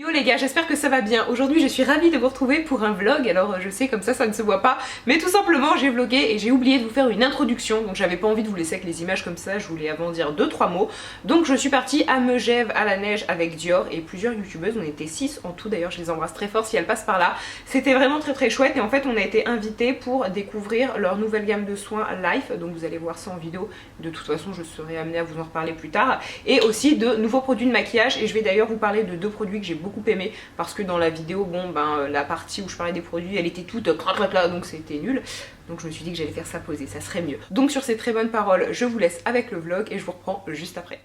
Yo les gars, j'espère que ça va bien. Aujourd'hui je suis ravie de vous retrouver pour un vlog. Alors je sais comme ça ne se voit pas, mais tout simplement j'ai vlogué et j'ai oublié de vous faire une introduction. Donc j'avais pas envie de vous laisser avec les images comme ça, je voulais avant dire 2-3 mots. Donc je suis partie à Megève à la neige avec Dior et plusieurs youtubeuses. On était 6 en tout, d'ailleurs je les embrasse très fort si elles passent par là. C'était vraiment très chouette et en fait on a été invités pour découvrir leur nouvelle gamme de soins Life. Donc vous allez voir ça en vidéo, de toute façon je serai amenée à vous en reparler plus tard. Et aussi de nouveaux produits de maquillage et je vais d'ailleurs vous parler de 2 produits que j'ai beaucoup aimé parce que dans la vidéo, bon ben la partie où je parlais des produits elle était toute là donc c'était nul. Donc je me suis dit que j'allais faire ça poser, ça serait mieux. Donc sur ces très bonnes paroles, je vous laisse avec le vlog et je vous reprends juste après.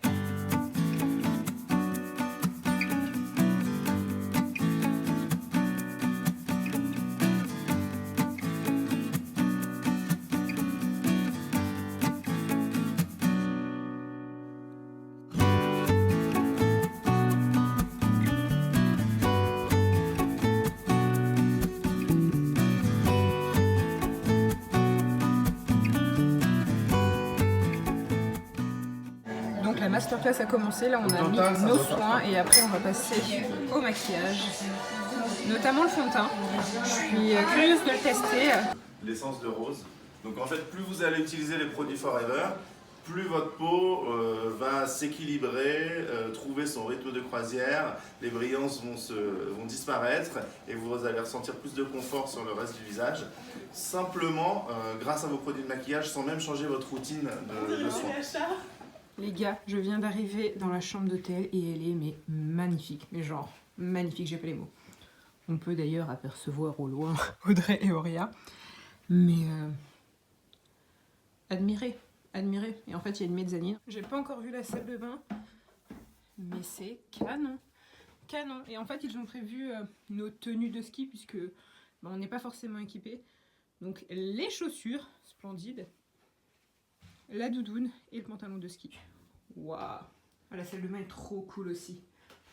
La masterclass a commencé, là on a mis nos soins et après on va passer au maquillage, notamment le fond de teint. Je suis curieuse de le tester. L'essence de rose. Donc en fait, plus vous allez utiliser les produits Forever, plus votre peau va s'équilibrer, trouver son rythme de croisière, les brillances vont disparaître et vous allez ressentir plus de confort sur le reste du visage. Simplement grâce à vos produits de maquillage, sans même changer votre routine de soins. Les gars, je viens d'arriver dans la chambre d'hôtel et elle est magnifique, mais genre magnifique, j'ai pas les mots. On peut d'ailleurs apercevoir au loin Audrey et Auria, mais admirez. Et en fait il y a une mezzanine. J'ai pas encore vu la salle de bain, mais c'est canon. Et en fait ils ont prévu nos tenues de ski puisque on n'est pas forcément équipés. Donc les chaussures, splendides. La doudoune et le pantalon de ski. Waouh! La salle de bain est trop cool aussi.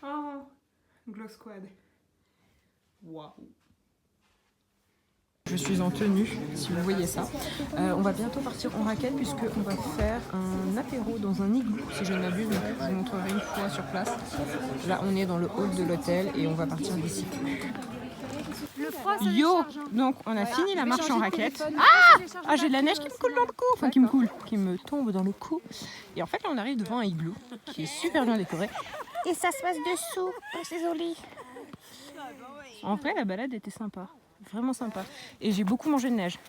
Oh! Glow Squad. Waouh! Je suis en tenue, si vous voyez ça. On va bientôt partir en raquette puisqu'on va faire un apéro dans un igloo, si je ne m'abuse. Donc je vous montrerai une fois sur place. Là, on est dans le hall de l'hôtel et on va partir d'ici. Yo, donc on a fini la marche en raquette. Ah, j'ai de la neige qui me coule dans le cou. Enfin qui me tombe dans le cou. Et en fait là on arrive devant un igloo qui est super bien décoré. Et ça se passe dessous, c'est joli. En vrai la balade était sympa, vraiment sympa. Et j'ai beaucoup mangé de neige.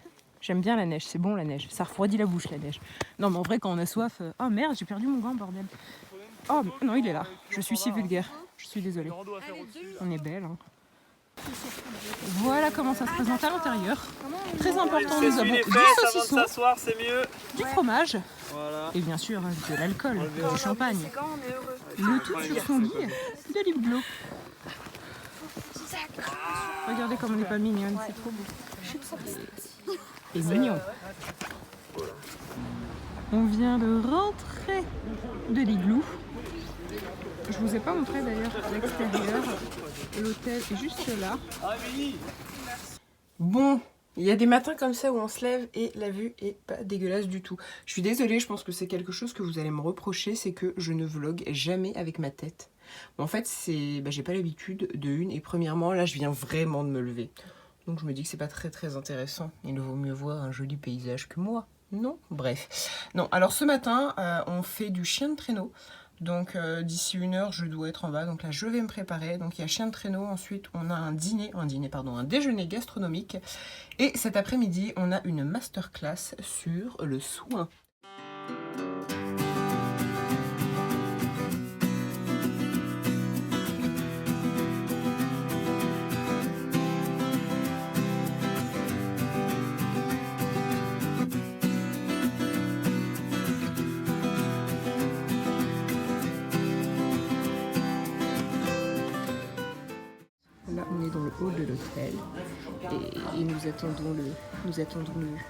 J'aime bien la neige, c'est bon la neige. Ça refroidit la bouche la neige. Non mais en vrai quand on a soif... Oh merde, j'ai perdu mon gant bordel. Oh non il est là, je suis si vulgaire. Je suis désolée. On est belle hein. Voilà comment ça se présente à l'intérieur. Très important, nous avons du saucisson, du fromage et bien sûr de l'alcool, du champagne. Le tout sur son lit de lip glow. Regardez comme on n'est pas mignonne, c'est trop beau. Et mignon. On vient de rentrer de l'igloo. Je vous ai pas montré d'ailleurs l'extérieur. L'hôtel est juste là. Bon, il y a des matins comme ça où on se lève et la vue est pas dégueulasse du tout. Je suis désolée, je pense que c'est quelque chose que vous allez me reprocher, c'est que je ne vlogue jamais avec ma tête. En fait, j'ai pas l'habitude de une et premièrement, là je viens vraiment de me lever. Donc je me dis que c'est pas très intéressant. Il vaut mieux voir un joli paysage que moi. Non, bref. Non, alors ce matin, on fait du chien de traîneau. Donc d'ici 1 heure je dois être en bas, donc là je vais me préparer. Donc il y a chien de traîneau, ensuite on a un déjeuner gastronomique. Et cet après-midi on a une masterclass sur le soin. Là, on est dans le hall de l'hôtel et nous attendons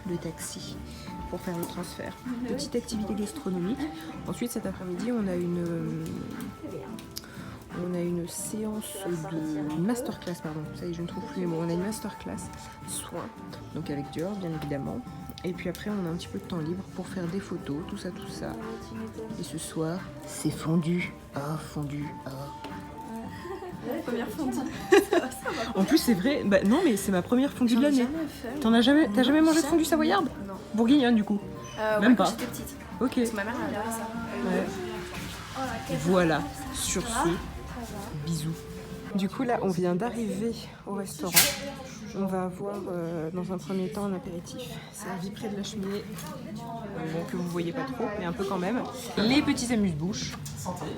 le taxi pour faire le transfert. Petite activité gastronomique. Ensuite, cet après-midi, on a une séance de masterclass, pardon. Ça y est, je ne trouve plus les mots. On a une masterclass soins, donc avec Dior, bien évidemment. Et puis après, on a un petit peu de temps libre pour faire des photos, tout ça. Et ce soir, c'est fondu. Ah, fondu. Ah. Première fondue. En plus, c'est vrai, bah non, mais c'est ma première fondue de l'année. T'as jamais mangé de fondue savoyarde? Non. Bourguignonne, du coup? Même Même pas. pas. Quand j'étais petite. Ok. Parce que ma mère elle adorait ça. Ouais. Voilà, sur ce, bisous. Du coup, là, on vient d'arriver au restaurant. On va avoir dans un premier temps un apéritif servi près de la cheminée, bon, que vous voyez pas trop, mais un peu quand même. Les petits amuse-bouches.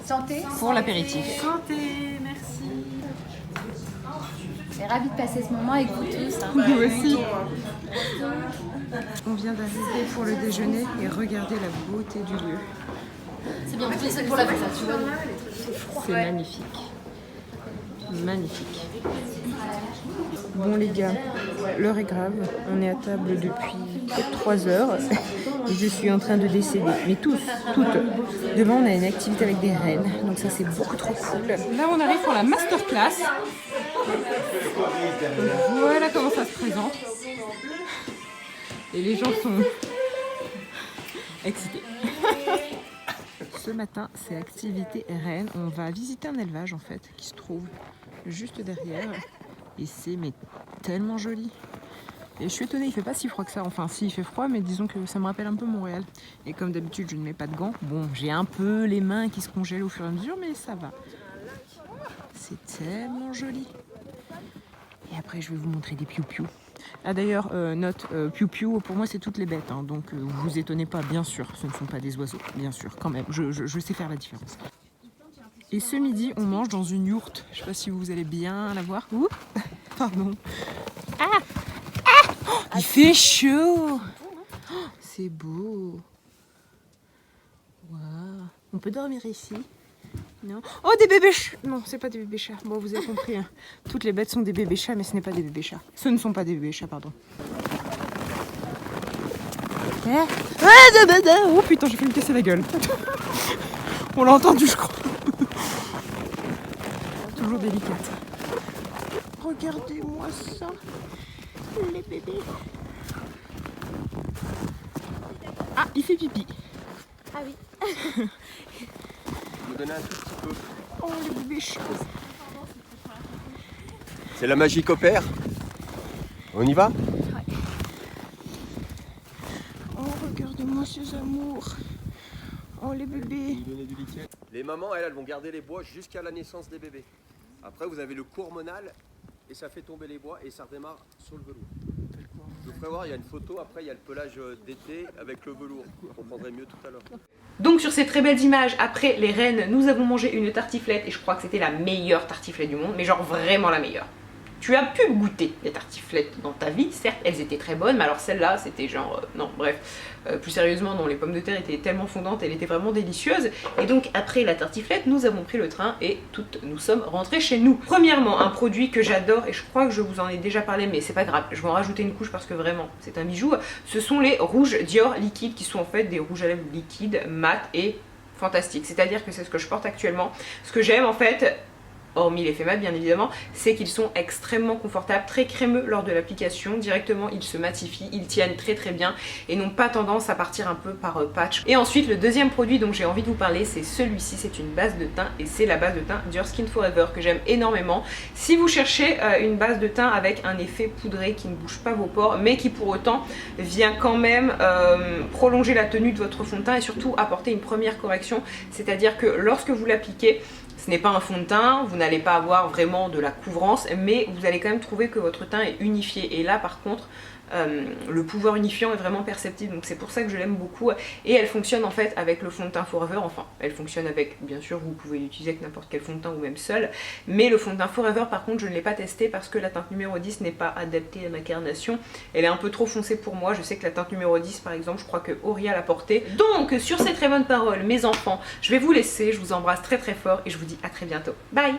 Santé. Pour l'apéritif. Santé, merci. Je suis ravie de passer ce moment avec vous tous. Hein. Nous aussi. On vient d'arriver pour le déjeuner et regardez la beauté du lieu. C'est bien, c'est pour la vie, ça, tu vois. C'est magnifique. Magnifique. Bon les gars, l'heure est grave. On est à table depuis peut-être 3 heures et je suis en train de décéder. Mais tous, toutes. Demain on a une activité avec des rennes, donc ça c'est beaucoup trop cool. Là on arrive pour la masterclass. Voilà comment ça se présente. Et les gens sont excités. Ce matin, c'est activité RN. On va visiter un élevage en fait qui se trouve juste derrière. Et c'est mais tellement joli. Et je suis étonnée, il fait pas si froid que ça. Enfin, si, il fait froid, mais disons que ça me rappelle un peu Montréal. Et comme d'habitude, je ne mets pas de gants. Bon, j'ai un peu les mains qui se congèlent au fur et à mesure, mais ça va. C'est tellement joli. Et après, je vais vous montrer des piou-piou. Ah d'ailleurs, note, piou-piou, pour moi c'est toutes les bêtes, hein, donc vous étonnez pas, bien sûr, ce ne sont pas des oiseaux, bien sûr, quand même, je sais faire la différence. Et ce midi, on mange dans une yourte, je sais pas si vous allez bien la voir. Ouh, pardon. Ah, ah, oh, il fait chaud. Oh, c'est beau. Wow. On peut dormir ici? Non. Oh, des bébés chats! Non, c'est pas des bébés chats. Bon, vous avez compris. Hein. Toutes les bêtes sont des bébés chats, mais ce n'est pas des bébés chats. Ce ne sont pas des bébés chats, pardon. Oh putain, j'ai fait me casser la gueule. On l'a entendu, je crois. Toujours délicate. Regardez-moi ça. Les bébés. Ah, il fait pipi. Ah oui. Vous donner un tout petit peu. Oh, les bébés chats. C'est la magie qu'opère. On y va? Oh, regardez-moi ces amours. Oh, les bébés. Les mamans, elles vont garder les bois jusqu'à la naissance des bébés. Après, vous avez le cours hormonal et ça fait tomber les bois et ça redémarre sur le velours. Je vous ferai voir, il y a une photo, après il y a le pelage d'été avec le velours. Vous comprendrez mieux tout à l'heure. Donc sur ces très belles images, après les rennes, nous avons mangé une tartiflette et je crois que c'était la meilleure tartiflette du monde, mais genre vraiment la meilleure. Tu as pu goûter les tartiflettes dans ta vie, certes elles étaient très bonnes, mais alors celle-là c'était genre, non bref, plus sérieusement non, les pommes de terre étaient tellement fondantes, elle était vraiment délicieuse. Et donc après la tartiflette, nous avons pris le train et toutes nous sommes rentrées chez nous. Premièrement, un produit que j'adore et je crois que je vous en ai déjà parlé, mais c'est pas grave, je vais en rajouter une couche parce que vraiment c'est un bijou. Ce sont les rouges Dior liquides qui sont en fait des rouges à lèvres liquides, mat et fantastiques. C'est-à-dire que c'est ce que je porte actuellement. Ce que j'aime en fait, hormis l'effet mat bien évidemment, c'est qu'ils sont extrêmement confortables, très crémeux lors de l'application, directement ils se matifient, ils tiennent très très bien et n'ont pas tendance à partir un peu par patch. Et ensuite le deuxième produit dont j'ai envie de vous parler, c'est celui-ci, c'est une base de teint et c'est la base de teint Dior Skin Forever que j'aime énormément. Si vous cherchez une base de teint avec un effet poudré qui ne bouge pas vos pores mais qui pour autant vient quand même prolonger la tenue de votre fond de teint et surtout apporter une première correction, c'est-à-dire que lorsque vous l'appliquez, ce n'est pas un fond de teint, vous n'allez pas avoir vraiment de la couvrance, mais vous allez quand même trouver que votre teint est unifié. Et là par contre, le pouvoir unifiant est vraiment perceptible, donc c'est pour ça que je l'aime beaucoup. Et elle fonctionne en fait avec le fond de teint Forever, enfin elle fonctionne avec, bien sûr vous pouvez l'utiliser avec n'importe quel fond de teint ou même seul, mais le fond de teint Forever par contre je ne l'ai pas testé parce que la teinte numéro 10 n'est pas adaptée à ma carnation, elle est un peu trop foncée pour moi. Je sais que la teinte numéro 10 par exemple, je crois que Auria l'a portée. Donc sur ces très bonnes paroles mes enfants, je vais vous laisser, je vous embrasse très très fort et je vous dis à très bientôt, bye.